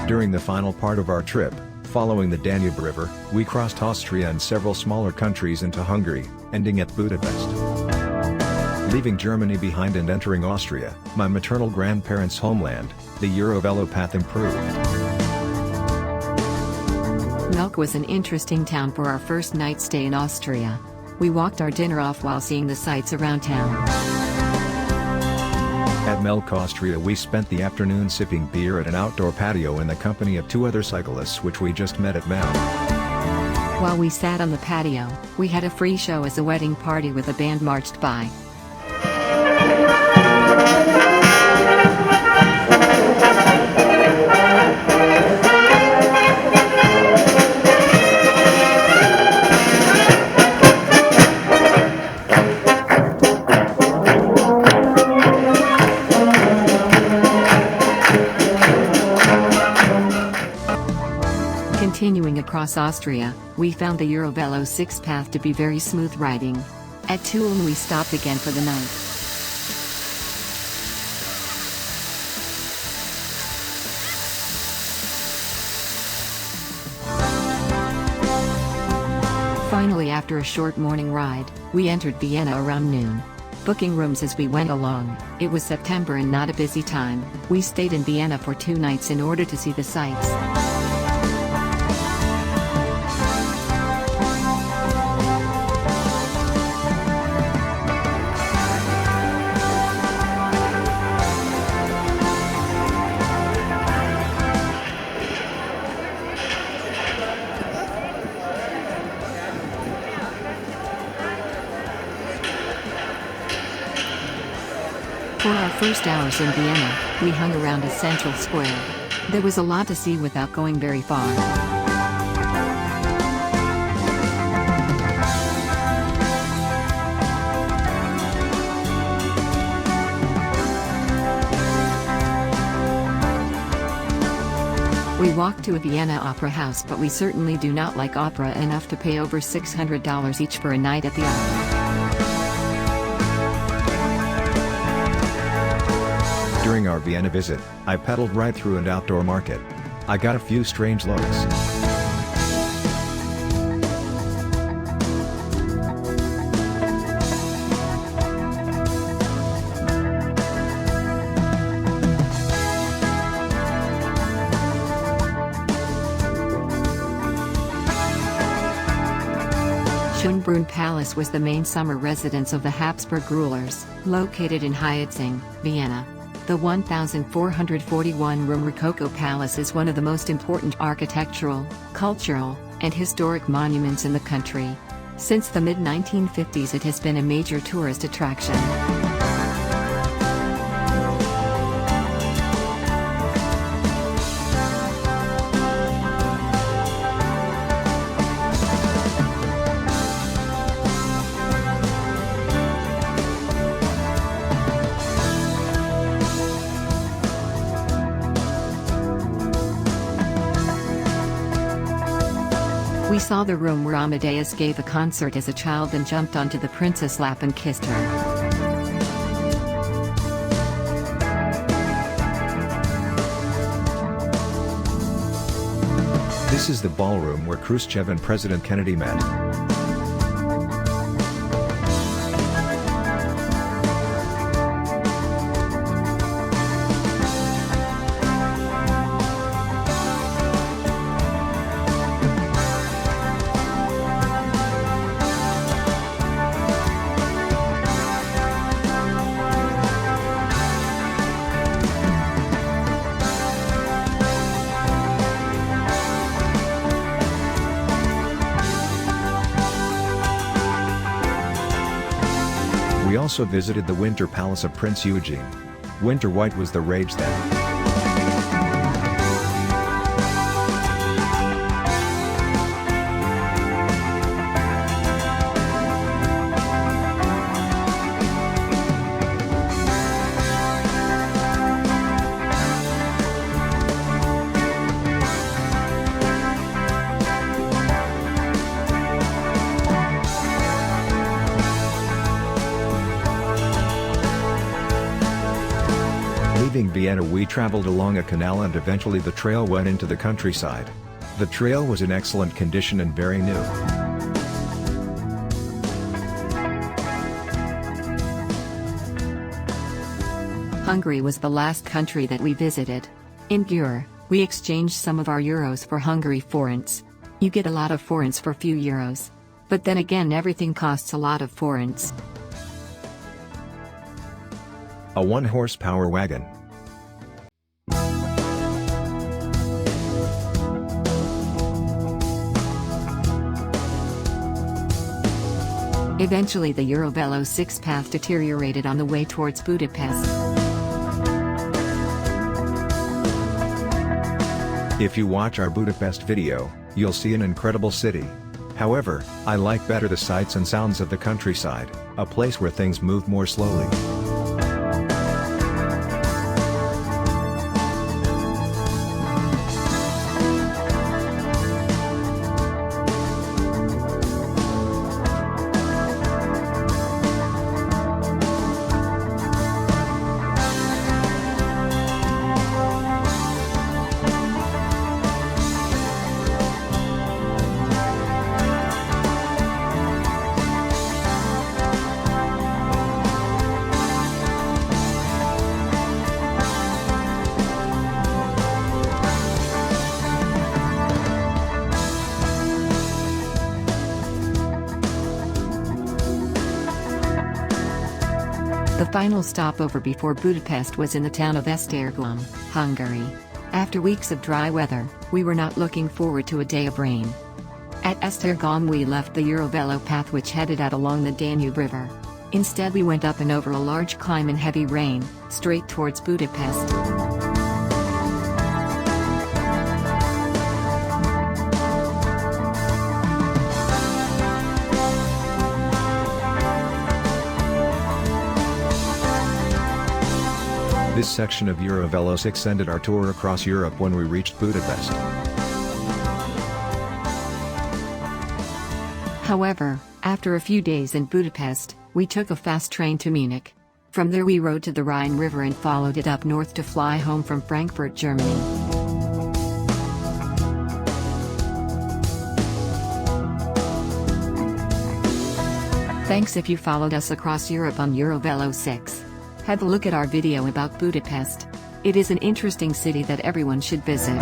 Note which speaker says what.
Speaker 1: During the final part of our trip, following the Danube River, we crossed Austria and several smaller countries into Hungary, ending at Budapest. Leaving Germany behind and entering Austria, my maternal grandparents' homeland, the Eurovelo path improved.
Speaker 2: Melk was an interesting town for our first night stay in Austria. We walked our dinner off while seeing the sights around town.
Speaker 1: At Melk, Austria, we spent the afternoon sipping beer at an outdoor patio in the company of 2 other cyclists which we just met at Melk.
Speaker 2: While we sat on the patio, we had a free show as a wedding party with a band marched by. Continuing across Austria, we found the Eurovelo 6 path to be very smooth riding. At Tulln we stopped again for the night. Finally, after a short morning ride, we entered Vienna around noon. Booking rooms as we went along, it was September and not a busy time. We stayed in Vienna for 2 nights in order to see the sights. For our first hours in Vienna, we hung around a central square. There was a lot to see without going very far. We walked to a Vienna opera house, but we certainly do not like opera enough to pay over $600 each for a night at the opera.
Speaker 1: During our Vienna visit, I pedaled right through an outdoor market. I got a few strange looks.
Speaker 2: Schönbrunn Palace was the main summer residence of the Habsburg rulers, located in Hietzing, Vienna. The 1,441-room Rococo Palace is one of the most important architectural, cultural, and historic monuments in the country. Since the mid-1950s it has been a major tourist attraction. We saw the room where Amadeus gave a concert as a child and jumped onto the princess' lap and kissed her.
Speaker 1: This is the ballroom where Khrushchev and President Kennedy met. We also visited the Winter Palace of Prince Eugene. Winter white was the rage then. Leaving Vienna, we traveled along a canal and eventually the trail went into the countryside. The trail was in excellent condition and very new.
Speaker 2: Hungary was the last country that we visited. In Győr, we exchanged some of our euros for Hungary forints. You get a lot of forints for few euros. But then again, everything costs a lot of forints.
Speaker 1: A 1-horsepower wagon.
Speaker 2: Eventually the Eurovelo 6 path deteriorated on the way towards Budapest.
Speaker 1: If you watch our Budapest video, you'll see an incredible city. However, I like better the sights and sounds of the countryside, a place where things move more slowly.
Speaker 2: The final stopover before Budapest was in the town of Esztergom, Hungary. After weeks of dry weather, we were not looking forward to a day of rain. At Esztergom we left the Eurovelo path which headed out along the Danube River. Instead we went up and over a large climb in heavy rain, straight towards Budapest.
Speaker 1: This section of Eurovelo 6 ended our tour across Europe when we reached Budapest.
Speaker 2: However, after a few days in Budapest, we took a fast train to Munich. From there we rode to the Rhine River and followed it up north to fly home from Frankfurt, Germany. Thanks if you followed us across Europe on Eurovelo 6. Have a look at our video about Budapest. It is an interesting city that everyone should visit.